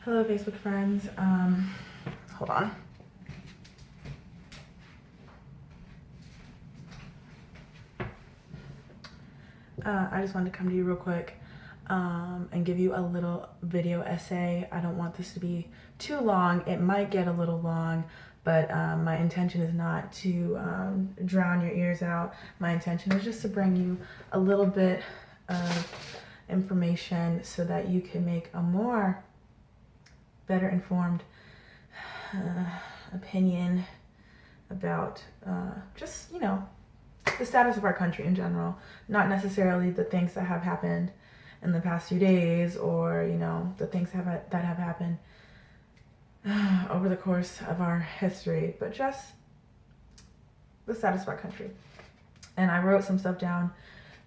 Hello, Facebook friends. Hold on. I just wanted to come to you real quick and give you a little video essay. I don't want this to be too long. It might get a little long, but my intention is not to drown your ears out. My intention is just to bring you a little bit of information so that you can make a better informed opinion about just, the status of our country in general, not necessarily the things that have happened in the past few days or, the things that have happened over the course of our history, but just the status of our country. And I wrote some stuff down,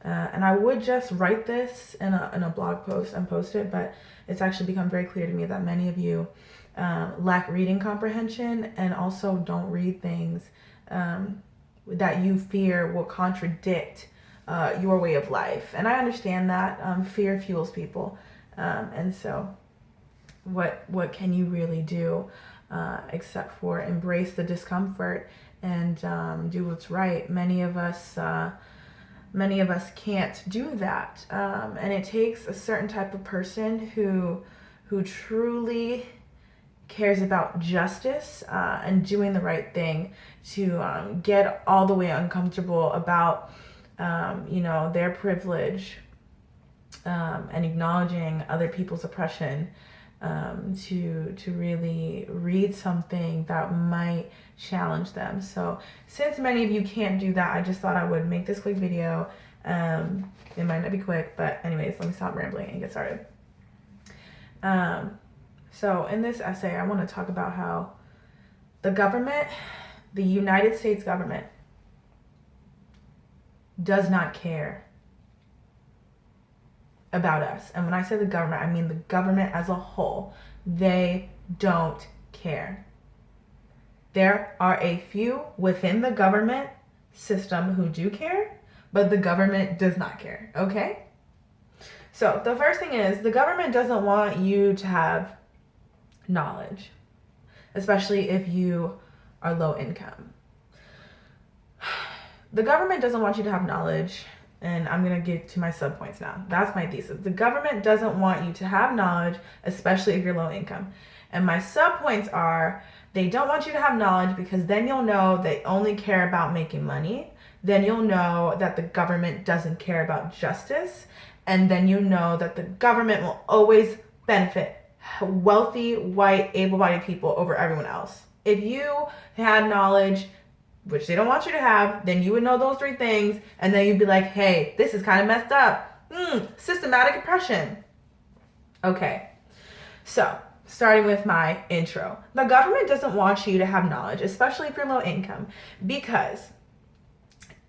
and I would just write this in a blog post and post it, but it's actually become very clear to me that many of you lack reading comprehension and also don't read things that you fear will contradict your way of life. And I understand that fear fuels people. And so what can you really do except for embrace the discomfort and do what's right? Many of us can't do that. And it takes a certain type of person who truly cares about justice and doing the right thing to get all the way uncomfortable about their privilege and acknowledging other people's oppression to really read something that might challenge them. So since many of you can't do that, I just thought I would make this quick video. It might not be quick, but anyways, let me stop rambling and get started. So in this essay, I want to talk about how the government, the United States government, does not care about us. And when I say the government, I mean the government as a whole. They don't care. There are a few within the government system who do care, but the government does not care, okay? So the first thing is the government doesn't want you to have knowledge, especially if you are low income. The government doesn't want you to have knowledge, and I'm going to get to my subpoints now. That's my thesis. The government doesn't want you to have knowledge, especially if you're low income. And my subpoints are, they don't want you to have knowledge because then you'll know they only care about making money. Then you'll know that the government doesn't care about justice. And then you know that the government will always benefit wealthy, white, able-bodied people over everyone else. If you had knowledge, which they don't want you to have, then you would know those three things, and then you'd be like, hey, this is kind of messed up. Systematic oppression. Okay, so starting with my intro. The government doesn't want you to have knowledge, especially if you're low income, because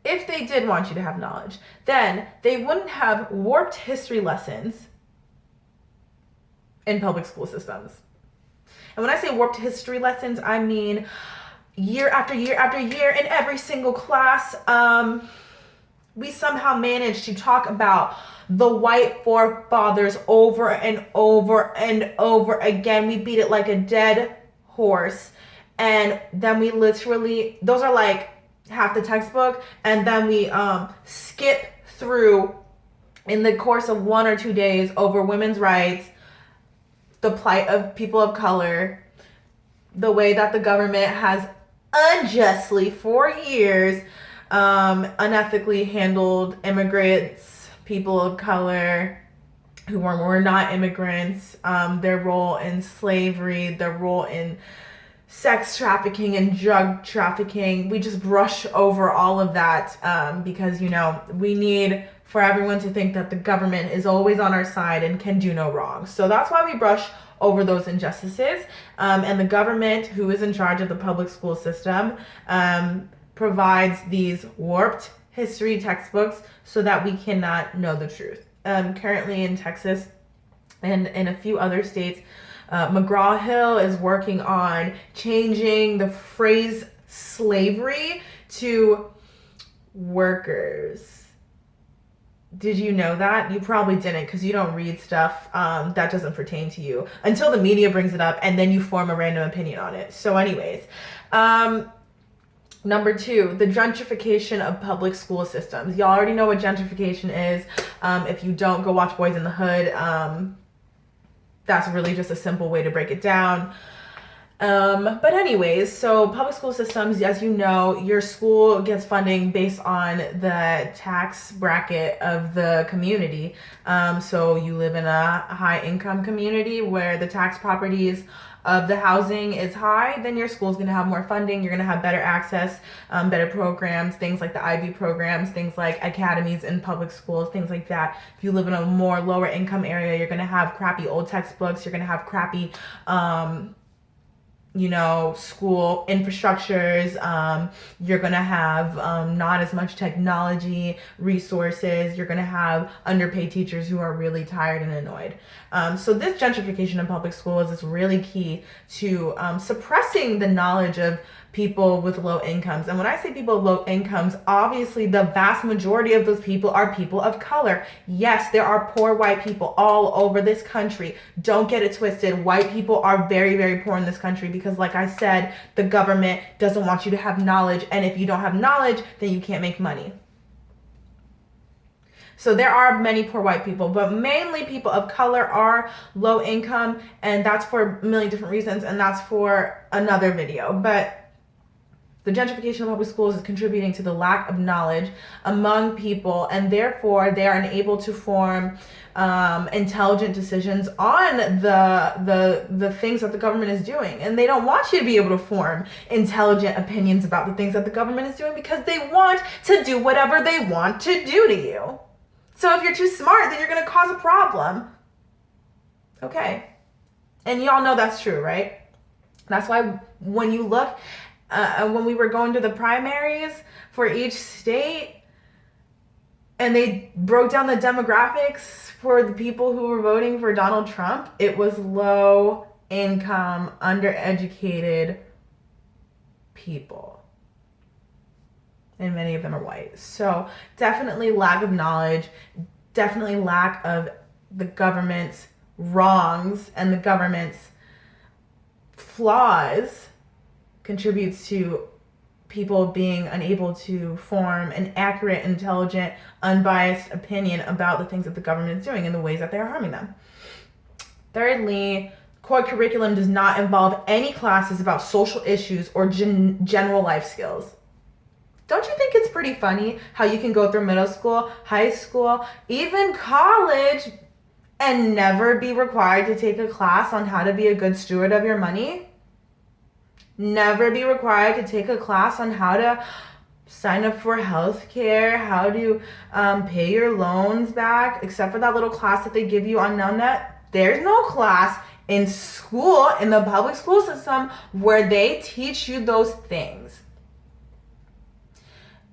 if they did want you to have knowledge, then they wouldn't have warped history lessons in public school systems. And when I say warped history lessons, I mean year after year after year in every single class, we somehow managed to talk about the white forefathers over and over and over again. We beat it like a dead horse. And then we literally, those are like half the textbook, and then we skip through in the course of 1 or 2 days over women's rights, the plight of people of color, the way that the government has unjustly for years unethically handled immigrants, people of color who were not immigrants, their role in slavery, their role in sex trafficking and drug trafficking. We just brush over all of that because, we need for everyone to think that the government is always on our side and can do no wrong. So that's why we brush over those injustices. And the government, who is in charge of the public school system, provides these warped history textbooks so that we cannot know the truth. Currently in Texas and in a few other states, McGraw-Hill is working on changing the phrase slavery to workers. Did you know that? You probably didn't because you don't read stuff that doesn't pertain to you until the media brings it up and then you form a random opinion on it. So, anyways, number two, the gentrification of public school systems. Y'all already know what gentrification is. If you don't, go watch Boys in the Hood. That's really just a simple way to break it down. But anyways, so public school systems, as you know, your school gets funding based on the tax bracket of the community. So you live in a high income community where the tax properties of the housing is high, then your school's going to have more funding. You're going to have better access, better programs, things like the IB programs, things like academies in public schools, things like that. If you live in a more lower income area, you're going to have crappy old textbooks. You're going to have crappy, school infrastructures. You're going to have not as much technology, resources. You're going to have underpaid teachers who are really tired and annoyed. So this gentrification in public schools is really key to suppressing the knowledge of people with low incomes. And when I say people with low incomes, obviously the vast majority of those people are people of color. Yes, there are poor white people all over this country. Don't get it twisted. White people are very, very poor in this country because, like I said, the government doesn't want you to have knowledge. And if you don't have knowledge, then you can't make money. So there are many poor white people, but mainly people of color are low income, and that's for a million different reasons, and that's for another video. But the gentrification of public schools is contributing to the lack of knowledge among people, and therefore they are unable to form intelligent decisions on the things that the government is doing. And they don't want you to be able to form intelligent opinions about the things that the government is doing because they want to do whatever they want to do to you. So if you're too smart, then you're going to cause a problem. Okay. And y'all know that's true, right? That's why when you look, when we were going to the primaries for each state, and they broke down the demographics for the people who were voting for Donald Trump, it was low income, undereducated people. And many of them are white. So definitely lack of knowledge, definitely lack of the government's wrongs and the government's flaws contributes to people being unable to form an accurate, intelligent, unbiased opinion about the things that the government is doing and the ways that they are harming them. Thirdly, core curriculum does not involve any classes about social issues or general life skills. Don't you think it's pretty funny how you can go through middle school, high school, even college, and never be required to take a class on how to be a good steward of your money? Never be required to take a class on how to sign up for health care, how to pay your loans back, except for that little class that they give you on Numbnet. There's no class in school, in the public school system, where they teach you those things.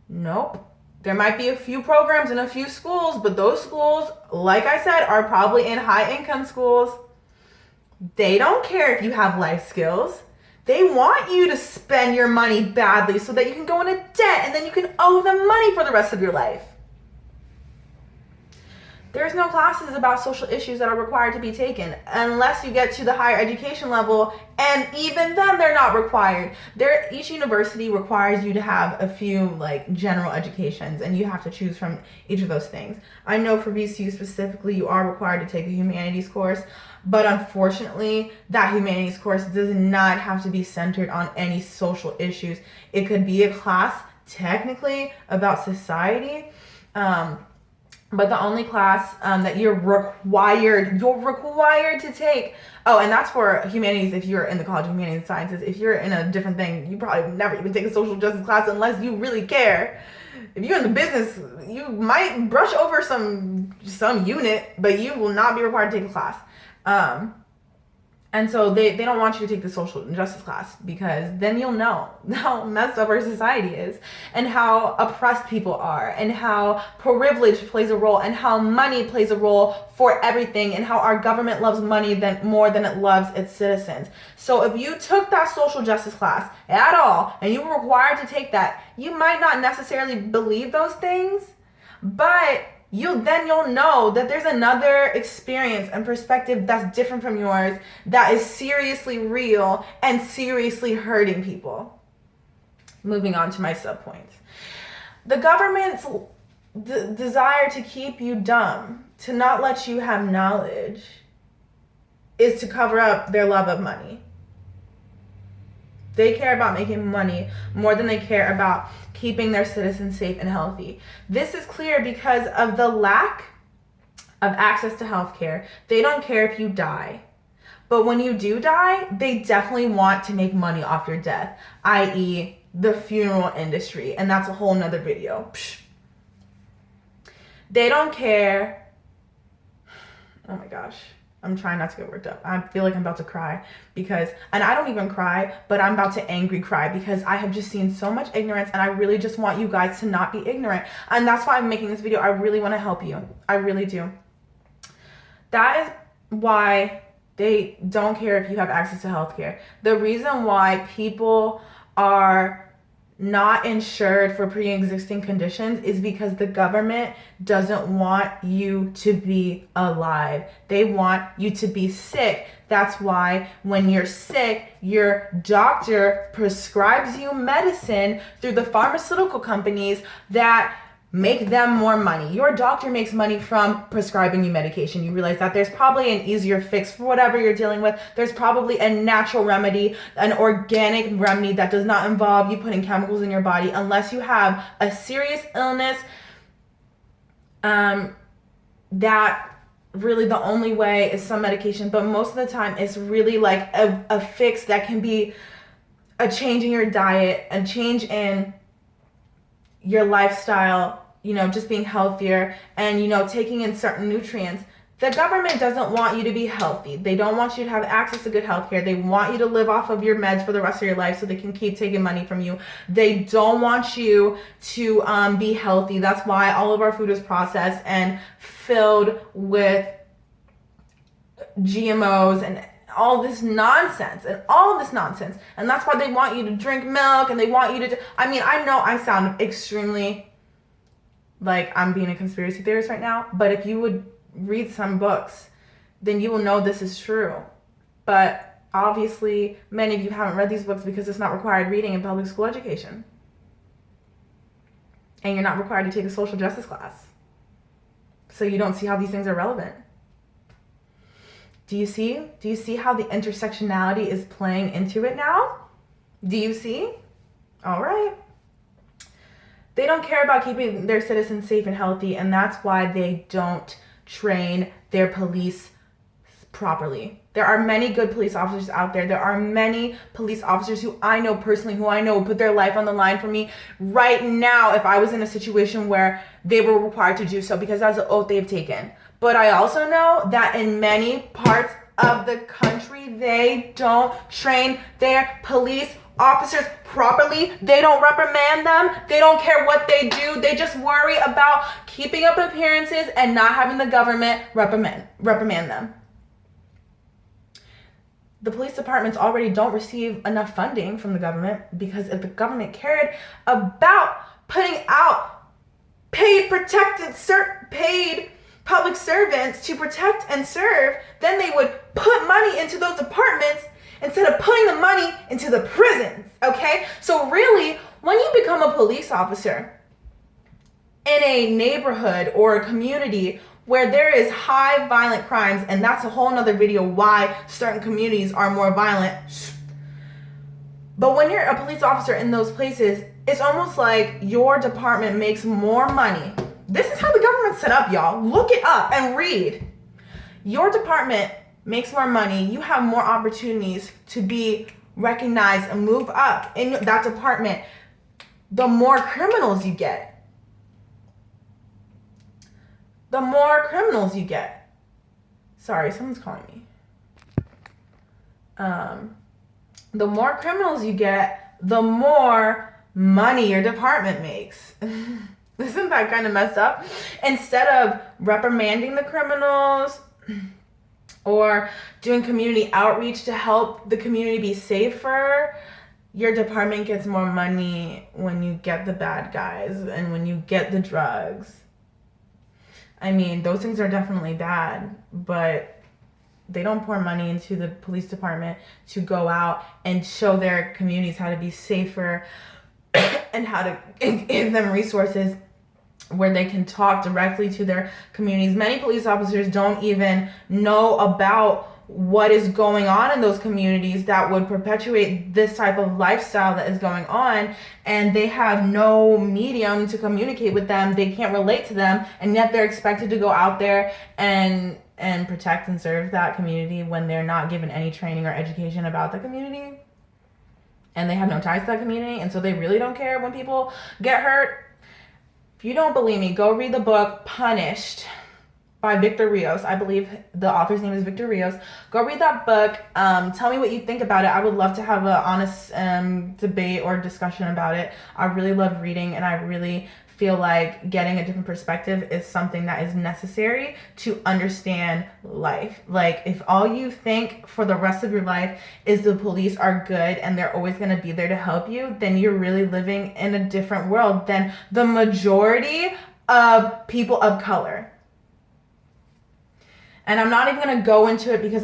Nope. There might be a few programs in a few schools, but those schools, like I said, are probably in high income schools. They don't care if you have life skills. They want you to spend your money badly so that you can go into debt and then you can owe them money for the rest of your life. There's no classes about social issues that are required to be taken unless you get to the higher education level, and even then they're not required. Each university requires you to have a few general educations, and you have to choose from each of those things. I know for VCU specifically, you are required to take a humanities course, but unfortunately, that humanities course does not have to be centered on any social issues. It could be a class technically about society, but the only class that you're required to take, and that's for humanities if you're in the College of Humanities and Sciences. If you're in a different thing, you probably never even take a social justice class unless you really care. If you're in the business, you might brush over some unit, but you will not be required to take a class. And so they don't want you to take the social justice class because then you'll know how messed up our society is and how oppressed people are and how privilege plays a role and how money plays a role for everything and how our government loves money more than it loves its citizens. So if you took that social justice class at all and you were required to take that, you might not necessarily believe those things, but you'll know that there's another experience and perspective that's different from yours that is seriously real and seriously hurting people. Moving on to my subpoints. The government's desire to keep you dumb, to not let you have knowledge, is to cover up their love of money. They care about making money more than they care about keeping their citizens safe and healthy. This is clear because of the lack of access to healthcare. They don't care if you die. But when you do die, they definitely want to make money off your death, i.e. the funeral industry. And that's a whole nother video. Psh. They don't care. Oh my gosh. I'm trying not to get worked up. I feel like I'm about to cry because, and I don't even cry, but I'm about to angry cry because I have just seen so much ignorance, and I really just want you guys to not be ignorant. And that's why I'm making this video. I really want to help you. I really do. That is why they don't care if you have access to healthcare. The reason why people are not insured for pre-existing conditions is because the government doesn't want you to be alive. They want you to be sick. That's why when you're sick, your doctor prescribes you medicine through the pharmaceutical companies that make them more money. Your doctor makes money from prescribing you medication. You realize that there's probably an easier fix for whatever you're dealing with. There's probably a natural remedy, an organic remedy that does not involve you putting chemicals in your body unless you have a serious illness. That really the only way is some medication, but most of the time it's really like a fix that can be a change in your diet, a change in your lifestyle, just being healthier and, taking in certain nutrients. The government doesn't want you to be healthy. They don't want you to have access to good healthcare. They want you to live off of your meds for the rest of your life so they can keep taking money from you. They don't want you to be healthy. That's why all of our food is processed and filled with GMOs and all this nonsense. And that's why they want you to drink milk, and they want you to, I know I sound extremely like I'm being a conspiracy theorist right now, but if you would read some books, then you will know this is true. But obviously, many of you haven't read these books because it's not required reading in public school education. And you're not required to take a social justice class. So you don't see how these things are relevant. Do you see how the intersectionality is playing into it now? Do you see? All right. They don't care about keeping their citizens safe and healthy, and that's why they don't train their police properly. There are many good police officers out there. There are many police officers who I know personally, who I know would put their life on the line for me right now if I was in a situation where they were required to do so, because that's an oath they've taken. But I also know that in many parts of the country, they don't train their police officers properly. They don't reprimand them. They don't care what they do. They just worry about keeping up appearances and not having the government reprimand them. The police departments already don't receive enough funding from the government, because if the government cared about putting out paid public servants to protect and serve, then they would put money into those departments instead of putting the money into the prisons, okay? So really, when you become a police officer in a neighborhood or a community where there is high violent crimes, and that's a whole nother video why certain communities are more violent. But when you're a police officer in those places, it's almost like your department makes more money. This is how the government's set up, y'all. Look it up and read. Your department makes more money. You have more opportunities to be recognized and move up in that department. The more criminals you get. Sorry, someone's calling me. The more criminals you get, the more money your department makes. Isn't that kind of messed up? Instead of reprimanding the criminals or doing community outreach to help the community be safer, your department gets more money when you get the bad guys and when you get the drugs. I mean, those things are definitely bad, but they don't pour money into the police department to go out and show their communities how to be safer and how to give them resources where they can talk directly to their communities. Many police officers don't even know about what is going on in those communities that would perpetuate this type of lifestyle that is going on, and they have no medium to communicate with them. They can't relate to them, and yet they're expected to go out there and protect and serve that community when they're not given any training or education about the community, and they have no ties to that community, and so they really don't care when people get hurt. If you don't believe me, go read the book Punished by Victor Rios. I believe the author's name is Victor Rios. Go read that book. Tell me what you think about it. I would love to have an honest debate or discussion about it. I really love reading, and I really feel like getting a different perspective is something that is necessary to understand life. Like, if all you think for the rest of your life is the police are good and they're always going to be there to help you, then you're really living in a different world than the majority of people of color. And I'm not even going to go into it because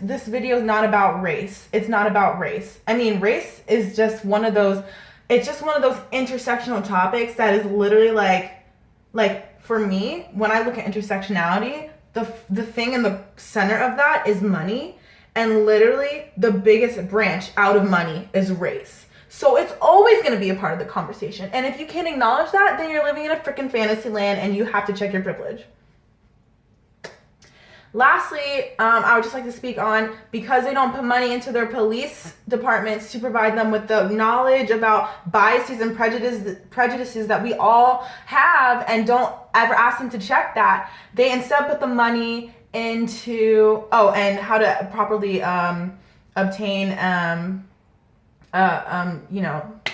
this video is not about race. It's not about race. I mean, race is just one of those, it's just one of those intersectional topics that is literally like for me, when I look at intersectionality, the thing in the center of that is money. And literally the biggest branch out of money is race. So it's always going to be a part of the conversation. And if you can't acknowledge that, then you're living in a freaking fantasy land and you have to check your privilege. Lastly, I would just like to speak on, because they don't put money into their police departments to provide them with the knowledge about biases and prejudices that we all have, and don't ever ask them to check that. They instead put the money into, and how to properly obtain,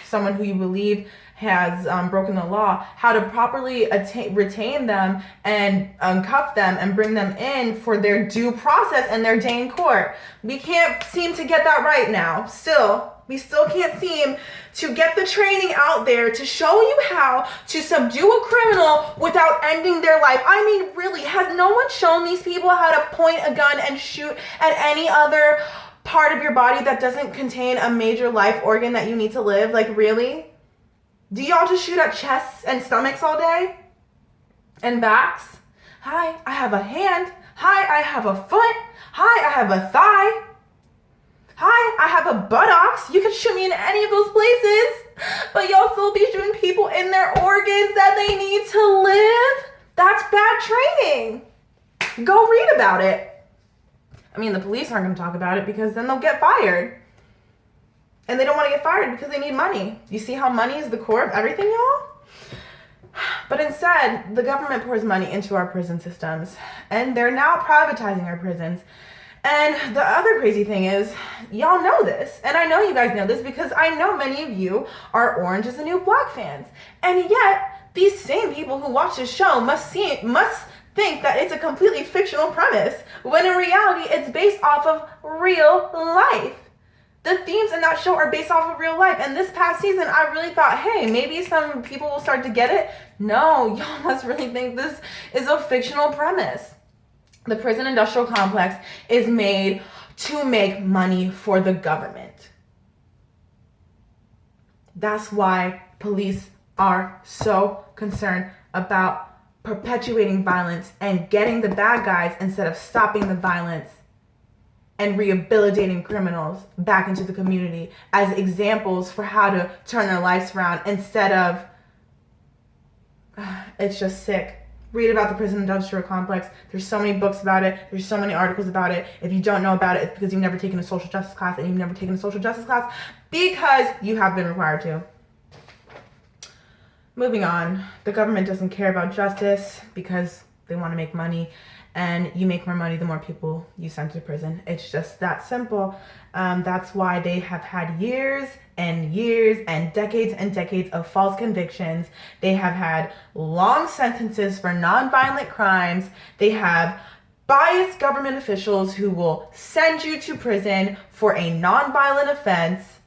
someone who you believe has broken the law, how to properly retain them and cuff them and bring them in for their due process and their day in court. We can't seem to get that right now. We still can't seem to get the training out there to show you how to subdue a criminal without ending their life. I mean, really, has no one shown these people how to point a gun and shoot at any other part of your body that doesn't contain a major life organ that you need to live? Like, really? Do y'all just shoot at chests and stomachs all day? And backs? Hi, I have a hand. Hi, I have a foot. Hi, I have a thigh. Hi, I have a buttocks. You can shoot me in any of those places, but y'all still be shooting people in their organs that they need to live? That's bad training. Go read about it. I mean, the police aren't going to talk about it because then they'll get fired. And they don't want to get fired because they need money. You see how money is the core of everything, y'all? But instead, the government pours money into our prison systems, and they're now privatizing our prisons. And the other crazy thing is, y'all know this, and I know you guys know this because I know many of you are Orange is the New Black fans. And yet, these same people who watch this show must think that it's a completely fictional premise, when in reality, it's based off of real life. The themes in that show are based off of real life. And this past season, I really thought, hey, maybe some people will start to get it. No, y'all must really think this is a fictional premise. The prison industrial complex is made to make money for the government. That's why police are so concerned about perpetuating violence and getting the bad guys instead of stopping the violence and rehabilitating criminals back into the community as examples for how to turn their lives around instead of, it's just sick. Read about the prison industrial complex. There's so many books about it. There's so many articles about it. If you don't know about it, it's because you've never taken a social justice class, and you've never taken a social justice class because you have been required to. Moving on, the government doesn't care about justice because they want to make money. And you make more money the more people you send to prison. It's just that simple. That's why they have had years and years and decades of false convictions. They have had long sentences for nonviolent crimes. They have biased government officials who will send you to prison for a nonviolent offense.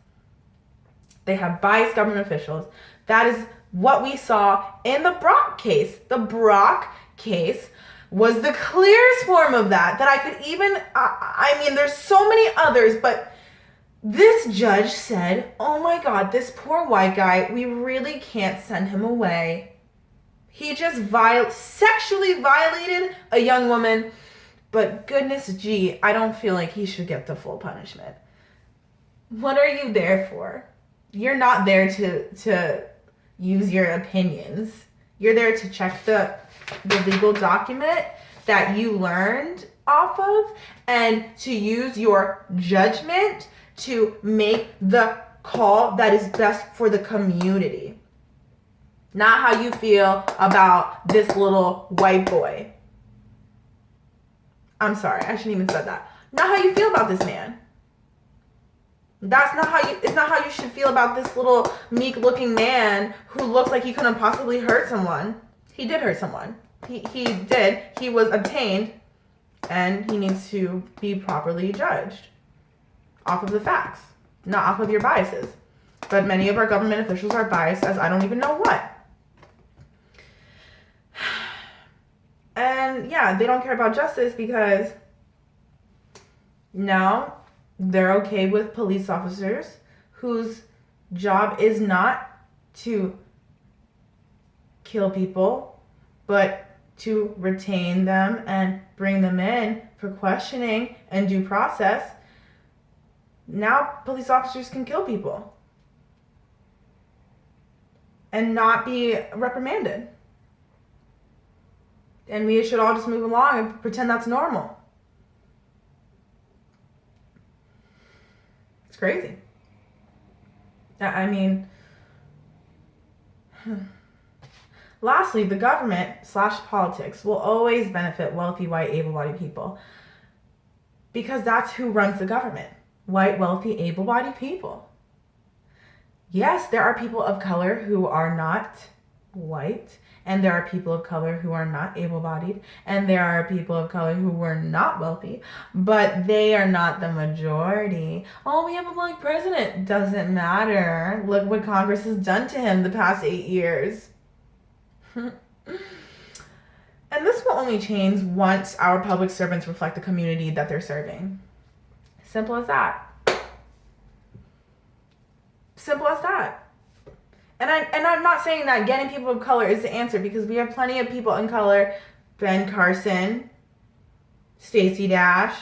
They have biased government officials. That is what we saw in the Brock case. The Brock case was the clearest form of that I could even, I mean, there's so many others, but this judge said, oh my God, this poor white guy, we really can't send him away. He just sexually violated a young woman, but goodness gee, I don't feel like he should get the full punishment. What are you there for? You're not there to use your opinions. You're there to check the legal document that you learned off of and to use your judgment to make the call that is best for the community. Not how you feel about this little white boy. I'm sorry, I shouldn't even said that. Not how you feel about this man. It's not how you should feel about this little meek looking man who looks like he couldn't possibly hurt someone. He did hurt someone. He did. He was obtained, and he needs to be properly judged off of the facts, not off of your biases. But many of our government officials are biased as I don't even know what. And yeah, they don't care about justice because now they're okay with police officers whose job is not to kill people, but to retain them and bring them in for questioning and due process. Now police officers can kill people and not be reprimanded. And we should all just move along and pretend that's normal. It's crazy. I mean, lastly, the government/politics will always benefit wealthy, white, able-bodied people because that's who runs the government. White, wealthy, able-bodied people. Yes, there are people of color who are not white, and there are people of color who are not able-bodied, and there are people of color who were not wealthy, but they are not the majority. Oh, we have a black president. Doesn't matter. Look what Congress has done to him the past 8 years. And this will only change once our public servants reflect the community that they're serving. Simple as that. Simple as that. And I'm not saying that getting people of color is the answer because we have plenty of people in color. Ben Carson, Stacey Dash.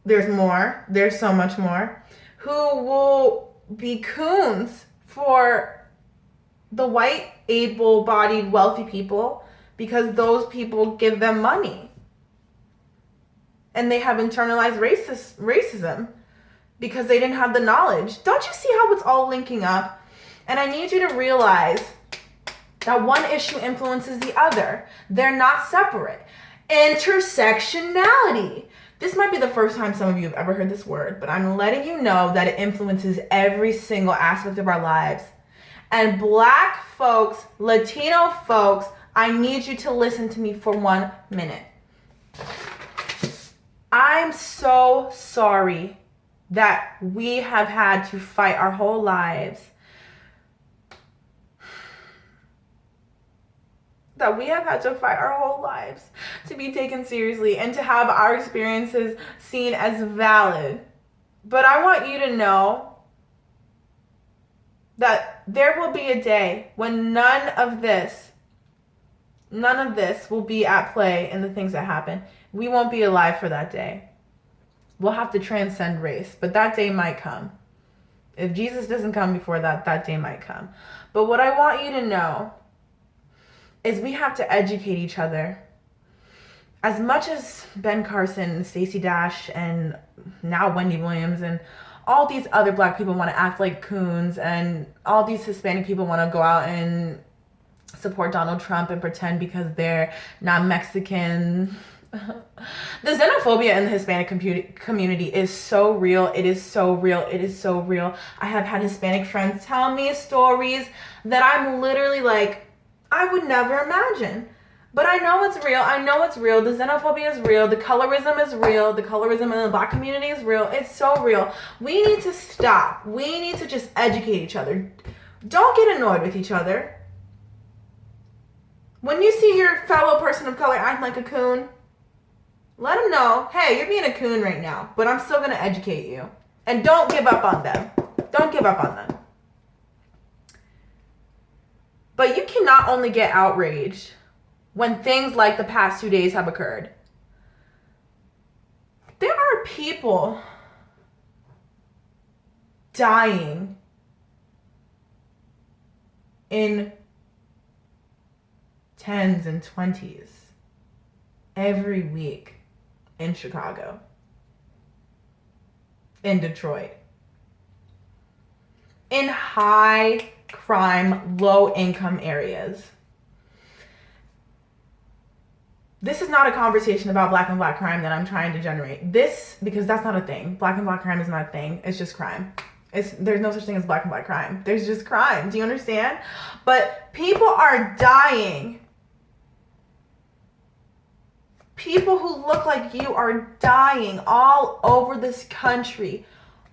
There's more. There's so much more. Who will be coons for the white, able-bodied, wealthy people because those people give them money. And they have internalized racism. Because they didn't have the knowledge. Don't you see how it's all linking up? And I need you to realize that one issue influences the other. They're not separate. Intersectionality. This might be the first time some of you have ever heard this word, but I'm letting you know that it influences every single aspect of our lives. And Black folks, Latino folks, I need you to listen to me for 1 minute. I'm so sorry that we have had to fight our whole lives. That we have had to fight our whole lives to be taken seriously and to have our experiences seen as valid. But I want you to know that there will be a day when none of this will be at play in the things that happen. We won't be alive for that day. We'll have to transcend race, but that day might come. If Jesus doesn't come before that, that day might come. But what I want you to know is we have to educate each other. As much as Ben Carson, Stacey Dash, and now Wendy Williams, and all these other Black people want to act like coons, and all these Hispanic people want to go out and support Donald Trump and pretend because they're not Mexican. The xenophobia in the Hispanic community is so real. It is so real. It is so real. I have had Hispanic friends tell me stories that I'm literally like, I would never imagine. But I know it's real. I know it's real. The xenophobia is real. The colorism is real. The colorism in the Black community is real. It's so real. We need to stop. We need to just educate each other. Don't get annoyed with each other. When you see your fellow person of color acting like a coon, let them know, hey, you're being a coon right now, but I'm still going to educate you. And don't give up on them. Don't give up on them. But you cannot only get outraged when things like the past 2 days have occurred. There are people dying in tens and 20s every week in Chicago, in Detroit, in high crime, low income areas. This is not a conversation about black and black crime that I'm trying to generate. Because that's not a thing. Black and black crime is not a thing. It's just crime. There's no such thing as black and black crime. There's just crime. Do you understand? But people are dying. People who look like you are dying all over this country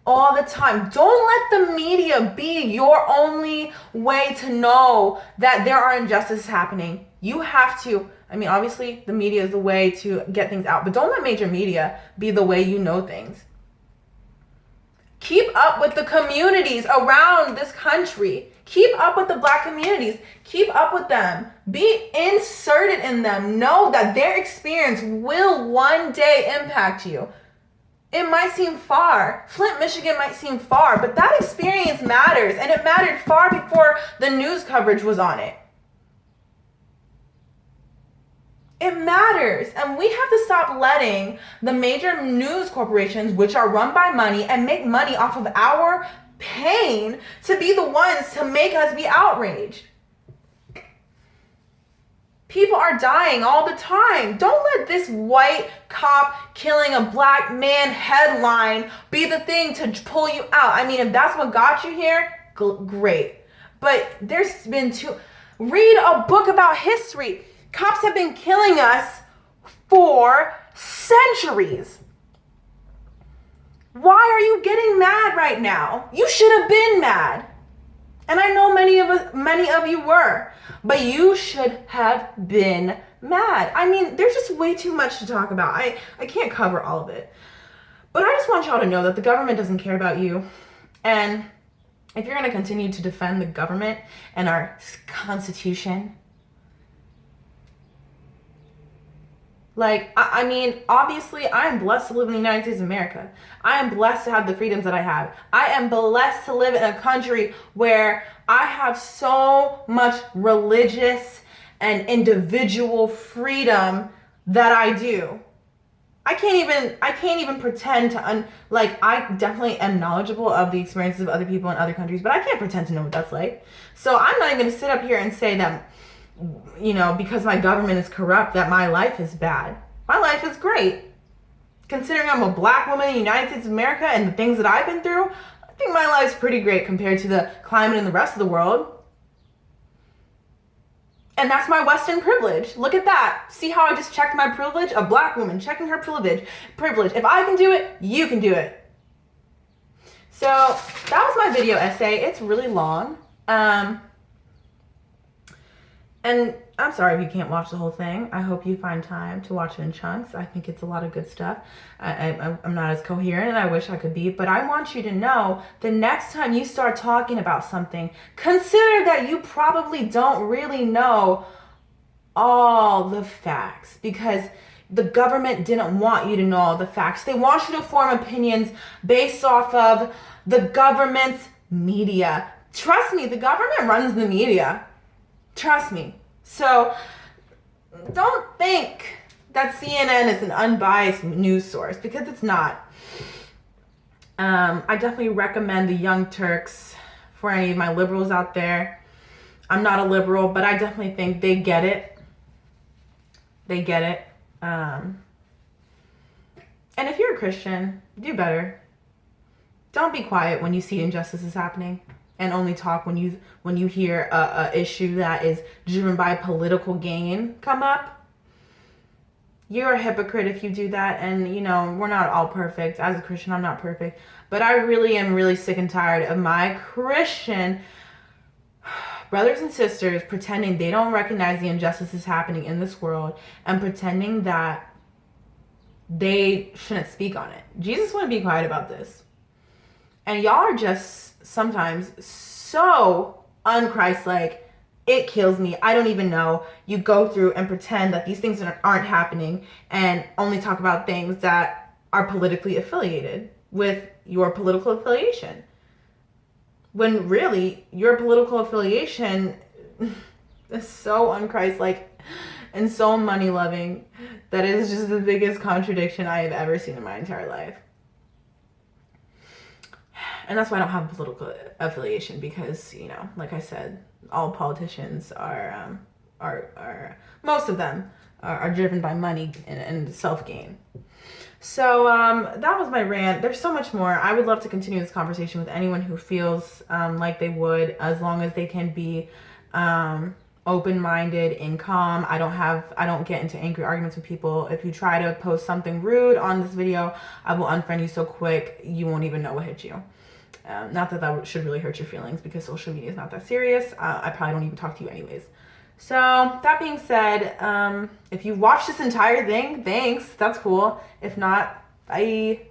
all the time. Don't let the media be your only way to know that there are injustices happening. You have to, obviously the media is the way to get things out, but don't let major media be the way you know things. Keep up with the communities around this country. Keep up with the black communities. Keep up with them. Be inserted in them. Know that their experience will one day impact you. It might seem far. Flint, Michigan might seem far, but that experience matters, and it mattered far before the news coverage was on it. It matters, and we have to stop letting the major news corporations, which are run by money and make money off of our pain, to be the ones to make us be outraged. People are dying all the time. Don't let this white cop killing a black man headline be the thing to pull you out. If that's what got you here, great. But there's been read a book about history. Cops have been killing us for centuries. Why are you getting mad right now? You should have been mad. And I know many of you were, but you should have been mad. There's just way too much to talk about. I can't cover all of it. But I just want y'all to know that the government doesn't care about you. And if you're going to continue to defend the government and our Constitution, obviously, I am blessed to live in the United States of America. I am blessed to have the freedoms that I have. I am blessed to live in a country where I have so much religious and individual freedom that I do. I can't even pretend to, I definitely am knowledgeable of the experiences of other people in other countries, but I can't pretend to know what that's like. So I'm not even going to sit up here and say that, because my government is corrupt, that my life is bad. My life is great. Considering I'm a black woman in the United States of America and the things that I've been through, I think my life's pretty great compared to the climate in the rest of the world. And that's my Western privilege. Look at that. See how I just checked my privilege? A black woman checking her privilege. If I can do it, you can do it. So that was my video essay. It's really long. And I'm sorry if you can't watch the whole thing. I hope you find time to watch it in chunks. I think it's a lot of good stuff. I'm not as coherent, and I wish I could be, but I want you to know the next time you start talking about something, consider that you probably don't really know all the facts, because the government didn't want you to know all the facts. They want you to form opinions based off of the government's media. Trust me, the government runs the media. Trust me. So don't think that CNN is an unbiased news source, because it's not. I definitely recommend the Young Turks for any of my liberals out there. I'm not a liberal, but I definitely think they get it. They get it. And if you're a Christian, do better. Don't be quiet when you see injustices happening, and only talk when you hear a issue that is driven by political gain come up. You're a hypocrite if you do that, and we're not all perfect. As a Christian, I'm not perfect, but I really am really sick and tired of my Christian brothers and sisters pretending they don't recognize the injustices happening in this world and pretending that they shouldn't speak on it. Jesus wouldn't be quiet about this. And y'all are just sometimes so un-Christ-like. It kills me. I don't even know. You go through and pretend that these things aren't happening and only talk about things that are politically affiliated with your political affiliation. When really, your political affiliation is so un-Christ-like and so money-loving that it is just the biggest contradiction I have ever seen in my entire life. And that's why I don't have a political affiliation, because, you know, like I said, all politicians are most of them are driven by money and self-gain. So that was my rant. There's so much more. I would love to continue this conversation with anyone who feels like they would, as long as they can be open-minded and calm. I don't get into angry arguments with people. If you try to post something rude on this video, I will unfriend you so quick you won't even know what hit you. Not that should really hurt your feelings, because social media is not that serious. I probably don't even talk to you anyways. So that being said, if you watched this entire thing, thanks. That's cool. If not, bye.